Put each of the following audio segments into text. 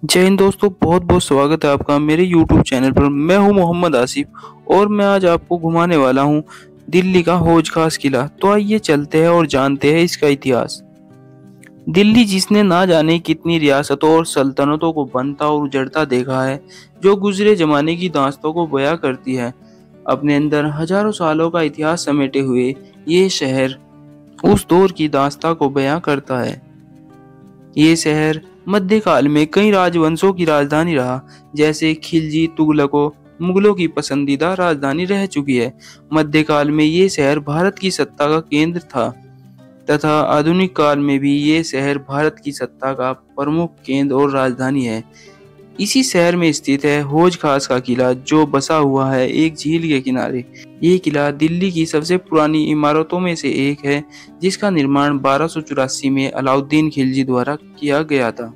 जय हिंद दोस्तों, बहुत बहुत स्वागत है आपका मेरे YouTube चैनल पर। मैं हूं मोहम्मद आसिफ और मैं आज आपको घुमाने वाला हूं दिल्ली का हौज खास किला। तो आइए चलते हैं और जानते हैं इसका इतिहास। दिल्ली जिसने ना जाने कितनी रियासतों और सल्तनतों को बनता और उजड़ता देखा है, जो गुजरे जमाने की दास्तों को बयां करती है। अपने अंदर हजारों सालों का इतिहास समेटे हुए ये शहर उस दौर की दास्तां को बयां करता है। ये शहर मध्यकाल में कई राजवंशों की राजधानी रहा, जैसे खिलजी, तुगलकों, मुगलों की पसंदीदा राजधानी रह चुकी है। मध्यकाल में ये शहर भारत की सत्ता का केंद्र था तथा आधुनिक काल में भी ये शहर भारत की सत्ता का प्रमुख केंद्र और राजधानी है। इसी शहर में स्थित है हौज खास का किला, जो बसा हुआ है एक झील के किनारे। ये किला दिल्ली की सबसे पुरानी इमारतों में से एक है, जिसका निर्माण 1284 में अलाउद्दीन खिलजी द्वारा किया गया था।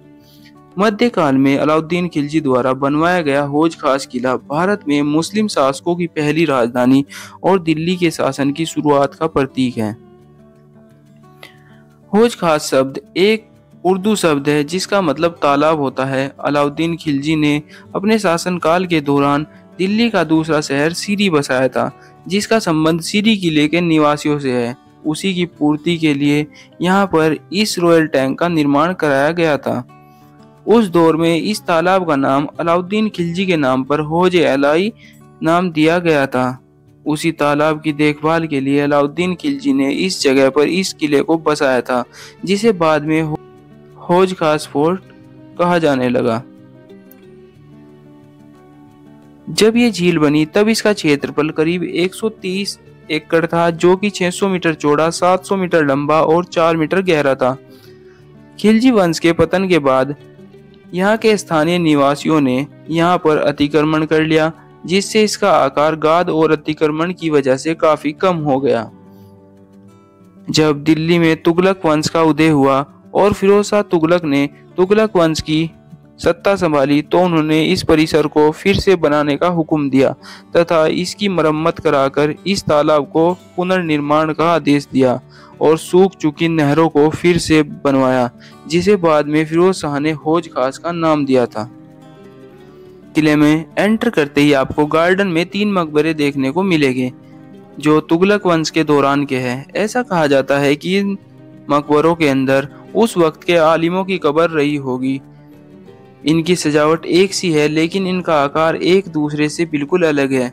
मध्यकाल में अलाउद्दीन खिलजी द्वारा बनवाया गया हौज खास किला भारत में मुस्लिम शासकों की पहली राजधानी और दिल्ली के शासन की शुरुआत का प्रतीक है। हौज खास शब्द एक उर्दू शब्द है जिसका मतलब तालाब होता है। अलाउद्दीन खिलजी ने अपने शासनकाल के दौरान दिल्ली का दूसरा शहर सीरी बसाया था, जिसका संबंध सीरी किले के निवासियों से है। उसी की पूर्ति के लिए यहाँ पर इस रॉयल टैंक का निर्माण कराया गया था। उस दौर में इस तालाब का नाम अलाउद्दीन खिलजी के नाम पर हौज अलाई नाम दिया गया था। उसी तालाब की देखभाल के लिए अलाउद्दीन खिलजी ने इस जगह पर इस किले को बसाया था, जिसे बाद में हौज खास फोर्ट कहा जाने लगा। जब ये झील बनी तब इसका क्षेत्रफल करीब 130 एकड़ था, जो कि 600 मीटर चौड़ा, 700 मीटर लंबा और 4 मीटर गहरा था। खिलजी वंश के पतन के बाद यहाँ के स्थानीय निवासियों ने यहाँ पर अतिक्रमण कर लिया, जिससे इसका आकार गाद और अतिक्रमण की वजह से काफी कम हो गया। जब दिल्ली में तुगलक वंश का उदय हुआ और फिरोज शाह तुगलक ने तुगलक वंश की सत्ता संभाली, तो उन्होंने इस परिसर को फिर से बनाने का हुक्म दिया तथा इसकी मरम्मत कराकर इस तालाब को पुनर्निर्माण का आदेश दिया और सूख चुकी नहरों को फिर से बनवाया, जिसे बाद में फिरोज शाह ने हौज खास का नाम दिया था। किले में एंटर करते ही आपको गार्डन में 3 मकबरे देखने को मिलेंगे, जो तुगलक वंश के दौरान के हैं। ऐसा कहा जाता है कि इन मकबरों के अंदर उस वक्त के आलिमों की कब्र रही होगी। इनकी सजावट एक सी है, लेकिन इनका आकार एक दूसरे से बिल्कुल अलग है।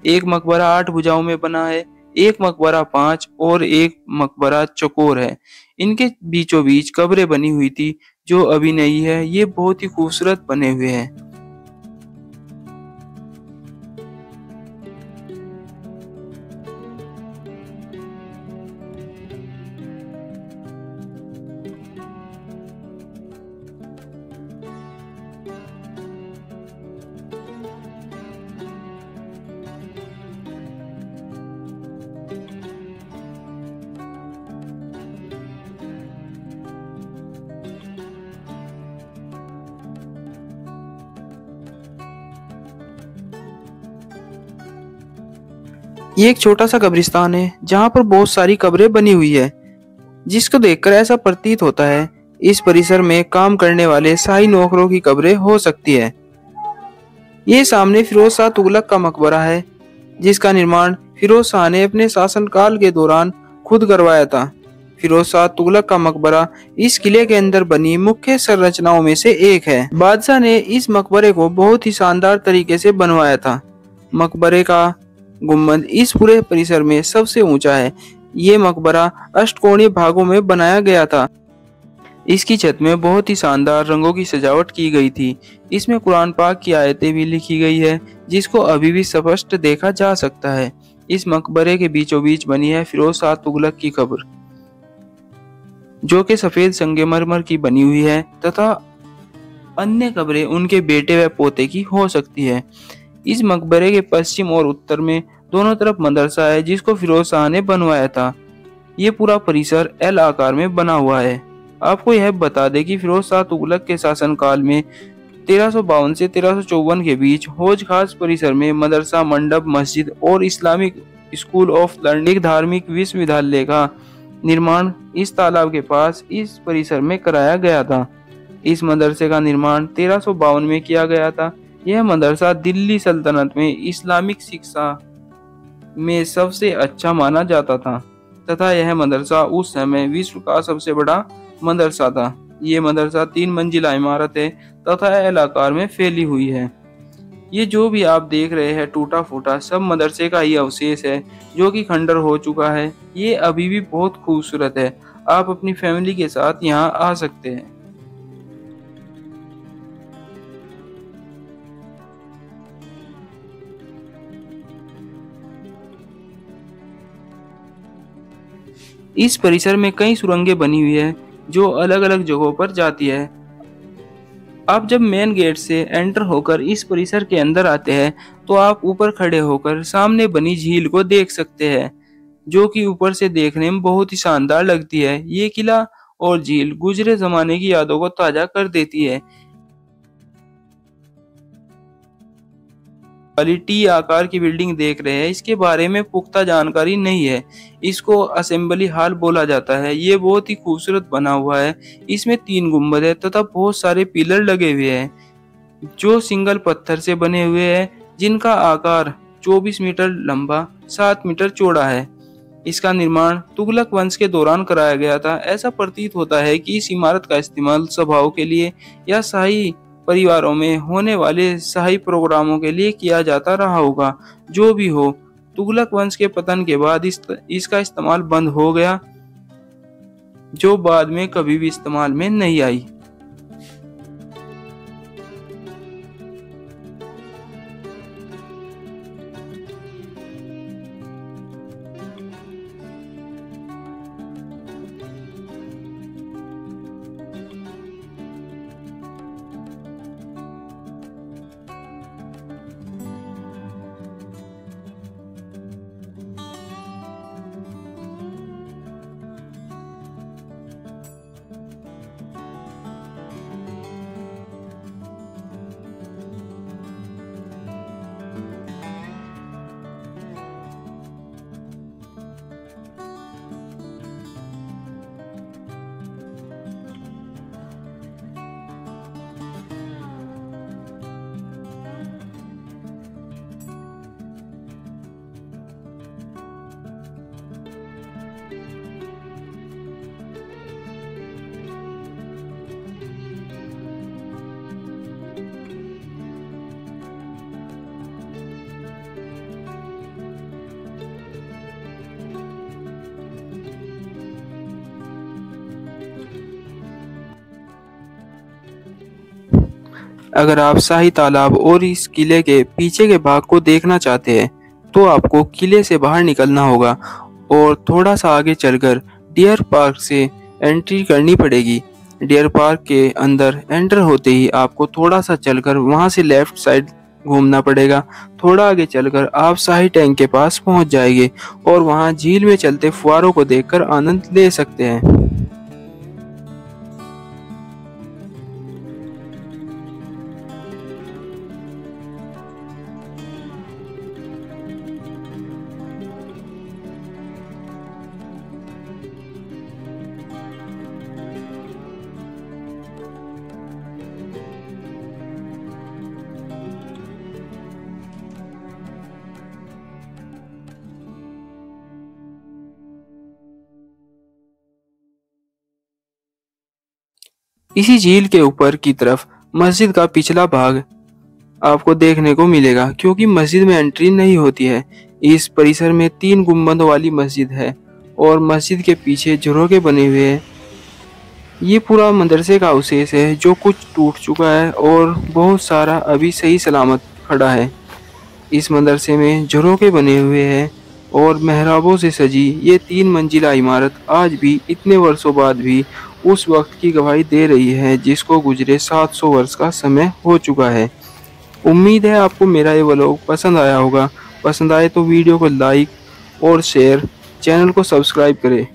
एक मकबरा 8 भुजाओं में बना है, एक मकबरा 5 और एक मकबरा चौकोर है। इनके बीचों बीच कब्रें बनी हुई थी, जो अभी नहीं है। ये बहुत ही खूबसूरत बने हुए हैं। ये एक छोटा सा कब्रिस्तान है जहाँ पर बहुत सारी कब्रें बनी हुई है, जिसको देखकर ऐसा प्रतीत होता है इस परिसर में काम करने वाले शाही नौकरों की कब्रें हो सकती है। ये सामने फिरोज शाह तुगलक का मकबरा है, जिसका निर्माण फिरोज शाह ने अपने शासनकाल के दौरान खुद करवाया था। फिरोज शाह तुगलक का मकबरा इस किले के अंदर बनी मुख्य संरचनाओं में से एक है। बादशाह ने इस मकबरे को बहुत ही शानदार तरीके से बनवाया था। मकबरे का गुम्बद इस पूरे परिसर में सबसे ऊंचा है। ये मकबरा अष्टकोणीय भागों में बनाया गया था। इसकी छत में बहुत ही शानदार रंगों की सजावट की गई थी। इसमें कुरान पाक की आयतें भी लिखी गई है, जिसको अभी भी स्पष्ट देखा जा सकता है। इस मकबरे के बीचों बीच बनी है फिरोज शाह तुगलक की कब्र, जो कि सफेद संगमरमर की बनी हुई है तथा अन्य कब्रें उनके बेटे व पोते की हो सकती है। इस मकबरे के पश्चिम और उत्तर में दोनों तरफ मदरसा है, जिसको फिरोज शाह ने बनवाया था। ये पूरा परिसर एल आकार में बना हुआ है। आपको यह बता दें कि फिरोज शाह तुगलक के शासनकाल में 1352 से 1354 के बीच हौज खास परिसर में मदरसा, मंडप, मस्जिद और इस्लामिक स्कूल ऑफ लर्निंग धार्मिक विश्वविद्यालय का निर्माण इस तालाब के पास इस परिसर में कराया गया था। इस मदरसे का निर्माण 1352 में किया गया था। यह मदरसा दिल्ली सल्तनत में इस्लामिक शिक्षा में सबसे अच्छा माना जाता था तथा यह मदरसा उस समय विश्व का सबसे बड़ा मदरसा था। ये मदरसा 3 मंजिला इमारत है तथा यह आकार में फैली हुई है। ये जो भी आप देख रहे हैं टूटा फूटा सब मदरसे का ही अवशेष है जो कि खंडर हो चुका है। ये अभी भी बहुत खूबसूरत है। आप अपनी फैमिली के साथ यहाँ आ सकते हैं। इस परिसर में कई सुरंगें बनी हुई है जो अलग अलग जगहों पर जाती है। आप जब मेन गेट से एंटर होकर इस परिसर के अंदर आते हैं तो आप ऊपर खड़े होकर सामने बनी झील को देख सकते हैं जो कि ऊपर से देखने में बहुत ही शानदार लगती है। ये किला और झील गुजरे जमाने की यादों को ताजा कर देती है। वाली टी आकार की बिल्डिंग देख रहे हैं इसके बारे में पुख्ता जानकारी नहीं है। इसको असेंबली हॉल बोला जाता है। ये बहुत ही खूबसूरत बना हुआ है। इसमें 3 गुंबद है तथा बहुत सारे पिलर लगे हुए हैं जो सिंगल पत्थर से बने हुए हैं जिनका आकार 24 मीटर लंबा 7 मीटर चौड़ा है। इसका निर्माण तुगलक वंश के दौरान कराया गया था। ऐसा प्रतीत होता है कि इस इमारत का इस्तेमाल सभाओं के लिए या शाही परिवारों में होने वाले शाही प्रोग्रामों के लिए किया जाता रहा होगा। जो भी हो, तुगलक वंश के पतन के बाद इसका इस्तेमाल बंद हो गया जो बाद में कभी भी इस्तेमाल में नहीं आई। अगर आप शाही तालाब और इस किले के पीछे के भाग को देखना चाहते हैं तो आपको किले से बाहर निकलना होगा और थोड़ा सा आगे चलकर डियर पार्क से एंट्री करनी पड़ेगी। डियर पार्क के अंदर एंटर होते ही आपको थोड़ा सा चलकर वहां से लेफ्ट साइड घूमना पड़ेगा। थोड़ा आगे चलकर आप शाही टैंक के पास पहुंच जाएंगे और वहां झील में चलते फुहारों को देखकर आनंद ले सकते हैं। इसी झील के ऊपर की तरफ मस्जिद का पिछला भाग आपको देखने को मिलेगा क्योंकि मस्जिद में एंट्री नहीं होती है। इस परिसर में 3 गुंबद वाली मस्जिद है और मस्जिद के पीछे झरोखे बने हुए हैं। ये पूरा मदरसे का अवशेष है जो कुछ टूट चुका है और बहुत सारा अभी सही सलामत खड़ा है। इस मदरसे में झरोखे बने हुए हैं और मेहराबों से सजी ये 3 मंजिला इमारत आज भी इतने वर्षों बाद भी उस वक्त की गवाही दे रही है जिसको गुजरे 700 वर्ष का समय हो चुका है। उम्मीद है आपको मेरा ये व्लॉग पसंद आया होगा। पसंद आए तो वीडियो को लाइक और शेयर, चैनल को सब्सक्राइब करें।